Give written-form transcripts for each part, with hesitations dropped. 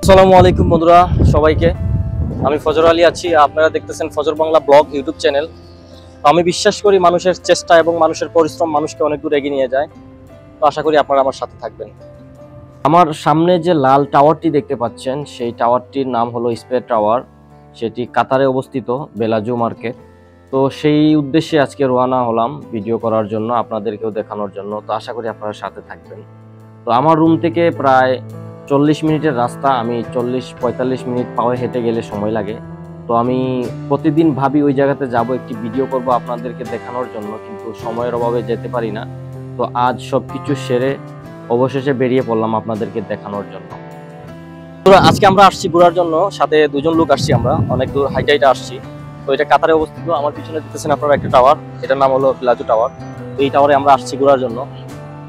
আসসালামু আলাইকুম বন্ধুরা, সবাইকে আমি ফজর আলী আছি। আপনারা দেখতেছেন ফজর বাংলা ব্লগ ইউটিউব চ্যানেল। আমি বিশ্বাস করি মানুষের চেষ্টা এবং মানুষের পরিশ্রম মানুষকে অনেক দূর এগিয়ে নিয়ে যায়। তো আশা করি আপনারা আমার সাথে থাকবেন। আমার সামনে যে লাল টাওয়ারটি দেখতে পাচ্ছেন, সেই টাওয়ারটির নাম হলো স্পেয়ার টাওয়ার। সেটি কাতারে অবস্থিত, বেলাজু মার্কেট। তো সেই উদ্দেশ্যে আজকে রওনা হলাম ভিডিও করার জন্য, আপনাদেরকেও দেখানোর জন্য। তো আশা করি আপনারা সাথে থাকবেন। তো আমার রুম থেকে প্রায় 40 মিনিটের রাস্তা। আমি 40-45 মিনিট পায়ে হেঁটে গেলে সময় লাগে। তো আমি প্রতিদিন ভাবি ওই জায়গাতে যাব, একটি ভিডিও করব আপনাদেরকে দেখানোর জন্য, কিন্তু সময়ের অভাবে যেতে পারি না। তো আজ সবকিছু সেরে অবশেষে বেরিয়ে পড়লাম আপনাদেরকে দেখানোর জন্য। তো আজকে আমরা আসছি ঘোরার জন্য, সাথে দুজন লোক আসছি, আমরা অনেক দূর হাইটা আসছি। তো এটা কাতারে অবস্থিত। আমার পিছনে দেখতেছেন আপনারা একটা টাওয়ার, এটার নাম হলো বেলাজু টাওয়ার। তো এই টাওয়ারে আমরা আসছি ঘোরার জন্য।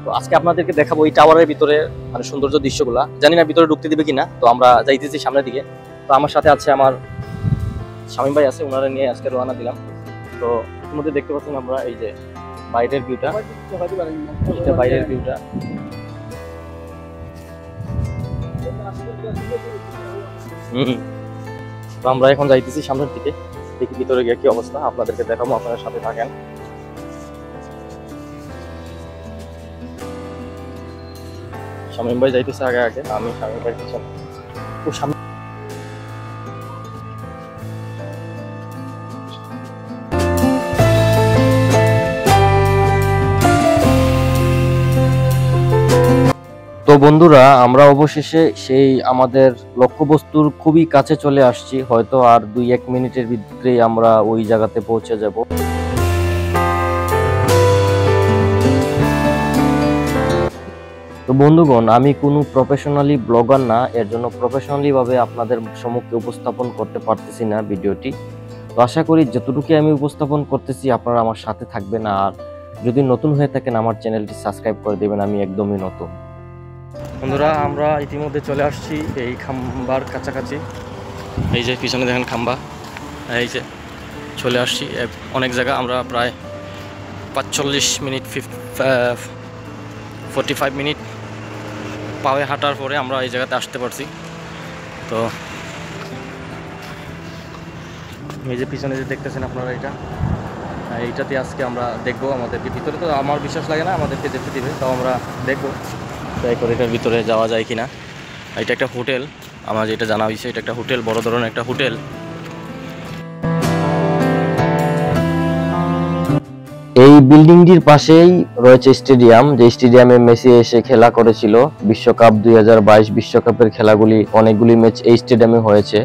তো আজকে আপনাদেরকে দেখাবো এই টাওয়ারের ভিতরে মানে সৌন্দর্য দৃশ্যগুলা। জানি না ভিতরে ঢুকতে দিবে কিনা, তো আমরা যাইতেছি সামনের দিকে। তো আমার সাথে আছে আমার শামীম ভাই আছে, ওনারা নিয়ে আজকে রওনা দিলাম। তো ইতিমধ্যে দেখতে পাচ্ছেন আমরা এই যে বাইরের ভিউটা, এটা বাইরের ভিউটা। তো আমরা এখন যাইতেছি সামনের দিকে, দেখি ভিতরে গিয়ে কি অবস্থা, আপনাদেরকে দেখাবো, আপনাদের সাথে থাকেন। শামীম ভাই যাইতেছে আগে আগে, আমি শামীম ভাই পিছনে। তো বন্ধুরা, আমরা অবশেষে সেই আমাদের লক্ষ্যবস্তুর খুবই কাছে চলে আসছি। হয়তো আর 2-1 মিনিটের ভিতরেই আমরা ওই জায়গাতে পৌঁছে যাব। তো বন্ধুগণ, আমি কোনো প্রফেশনালি ব্লগার না, এর জন্য প্রফেশনালি ভাবে আপনাদের সম্মুখে উপস্থাপন করতে পারতেছি না ভিডিওটি। তো আশা করি যতটুকু আমি উপস্থাপন করতেছি আপনারা আমার সাথে থাকবেন। আর যদি নতুন হয়ে থাকেন আমার চ্যানেলটি সাবস্ক্রাইব করে দেবেন, আমি একদমই নতুন। বন্ধুরা, আমরা ইতিমধ্যে চলে আসছি এই খাম্বার কাছাকাছি। এই যে পিছনে দেখেন খাম্বা, এই যে চলে আসছি। অনেক জায়গা আমরা প্রায় 45 মিনিট 45 মিনিট পায়ে হাঁটার পরে আমরা এই জায়গাতে আসতে পারছি। তো এই যে পিছনে যে দেখতেছেন আপনারা, এইটাতে আজকে আমরা দেখবো। আমাদেরকে ভিতরে তো আমার বিশ্বাস লাগে না আমাদেরকে যেতে দিবে, তাও আমরা দেখবো ট্রাই করে এটার ভিতরে যাওয়া যায় কিনা। এটা একটা হোটেল, আমার যেটা জানা হয়েছে, এটা একটা হোটেল, বড় ধরনের একটা হোটেল। এই বিল্ডিংটির পাশেই রয়েছে স্টেডিয়াম, যে স্টেডিয়ামে মেসি এসে খেলা করেছিল বিশ্বকাপ 2022 বিশ্বকাপের খেলাগুলি, অনেকগুলি ম্যাচ এই স্টেডিয়ামে হয়েছে।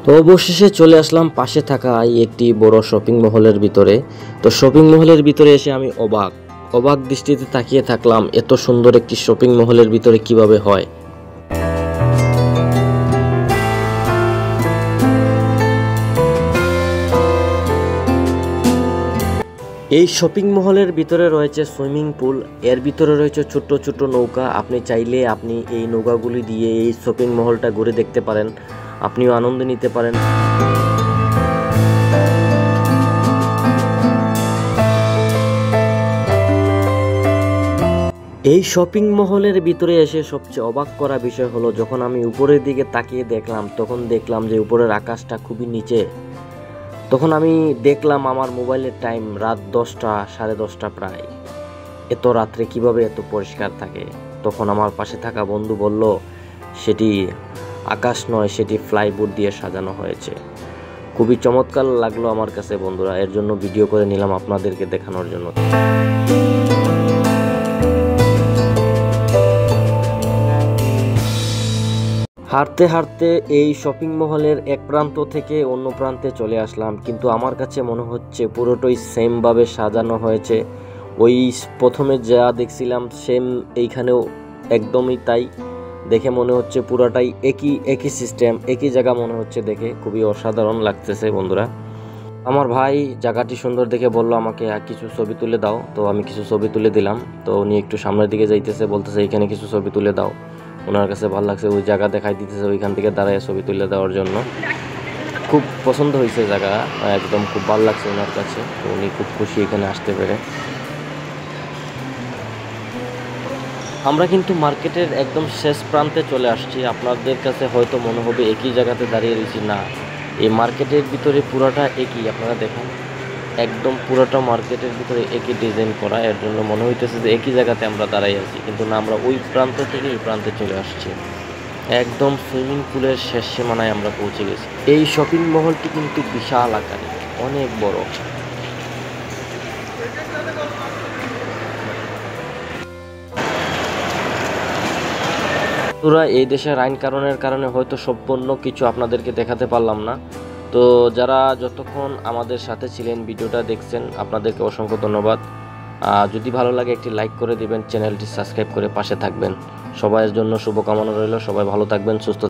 তো অবশেষে চলে আসলাম পাশে থাকা একটি বড় শপিং মহলের ভিতরে। তো শপিং মহলের ভিতরে এসে আমি অবাক দৃষ্টিতে তাকিয়ে থাকলাম, এত সুন্দর একটি শপিং মহলের ভিতরে কিভাবে হয়। এই শপিং মহলের ভিতরে রয়েছে সুইমিং পুল, এর ভিতরে রয়েছে ছোট ছোট নৌকা। আপনি চাইলে আপনি এই নৌকাগুলি দিয়ে এই শপিং মহলটা ঘুরে দেখতে পারেন, আপনিও আনন্দ নিতে পারেন। এই শপিং মহলের ভিতরে এসে সবচেয়ে অবাক করা বিষয় হলো, যখন আমি উপরের দিকে তাকিয়ে দেখলাম, তখন দেখলাম যে উপরের আকাশটা খুবই নিচে। তখন আমি দেখলাম আমার মোবাইলের টাইম রাত 10টা, 10:30 প্রায়। এত রাত্রে কিভাবে এত পরিষ্কার থাকে? তখন আমার পাশে থাকা বন্ধু বলল, সেটি আকাশ নয়, সেটি ফ্লাইবোর্ড দিয়ে সাজানো হয়েছে। খুবই চমৎকার লাগলো আমার কাছে বন্ধুরা, এর জন্য ভিডিও করে নিলাম আপনাদেরকে দেখানোর জন্য। হাঁটতে হাঁটতে এই শপিং মহলের এক প্রান্ত থেকে অন্য প্রান্তে চলে আসলাম, কিন্তু আমার কাছে মনে হচ্ছে পুরোটাই সেম ভাবে সাজানো হয়েছে। ওই প্রথমে যা দেখছিলাম সেম এইখানেও একদমই তাই। দেখে মনে হচ্ছে পুরোটাই একই সিস্টেম, একই জায়গা মনে হচ্ছে। দেখে খুবই অসাধারণ লাগতেছে বন্ধুরা। আমার ভাই জায়গাটি সুন্দর দেখে বলল আমাকে কিছু ছবি তুলে দাও। তো আমি কিছু ছবি তুলে দিলাম। তো উনি একটু সামনের দিকে যাইতেছে, বলতেছে এখানে কিছু ছবি তুলে দাও। ওনার কাছে ভালো লাগছে, ওই জায়গা দেখাই দিতেছে, ওইখান থেকে দাঁড়ায় ছবি তুলে দেওয়ার জন্য। খুব পছন্দ হয়েছে জায়গা, একদম খুব ভালো লাগছে ওনার কাছে। তো উনি খুব খুশি এখানে আসতে পেরে। আমরা কিন্তু মার্কেটের একদম শেষ প্রান্তে চলে আসছি। আপনাদের কাছে হয়তো মনে হবে একই জায়গাতে দাঁড়িয়ে রয়েছি, না, এই মার্কেটের ভিতরে পুরোটা একই। আপনারা দেখেন একদম পুরোটা মার্কেটের ভিতরে একই ডিজাইন করা, এর জন্য মনে হইতেছে যে একই জায়গাতে আমরা দাঁড়াই আছি, কিন্তু না, আমরা ওই প্রান্ত থেকে এই প্রান্তে চলে আসছি। একদম সুইমিং পুলের শেষ সীমানায় আমরা পৌঁছে গেছি। এই শপিং মহলটি কিন্তু বিশাল আকারে, অনেক বড়। তোরা এই দেশের আইন কানুনের কারণে হয়তো সম্পূর্ণ কিছু আপনাদেরকে দেখাতে পারলাম না। তো যারা যতক্ষণ আমাদের সাথে ছিলেন, ভিডিওটা দেখছেন, আপনাদেরকে অসংখ্য ধন্যবাদ। যদি ভালো লাগে একটি লাইক করে দিবেন, চ্যানেলটি সাবস্ক্রাইব করে পাশে থাকবেন। সবার জন্য শুভকামনা রইল, সবাই ভালো থাকবেন, সুস্থ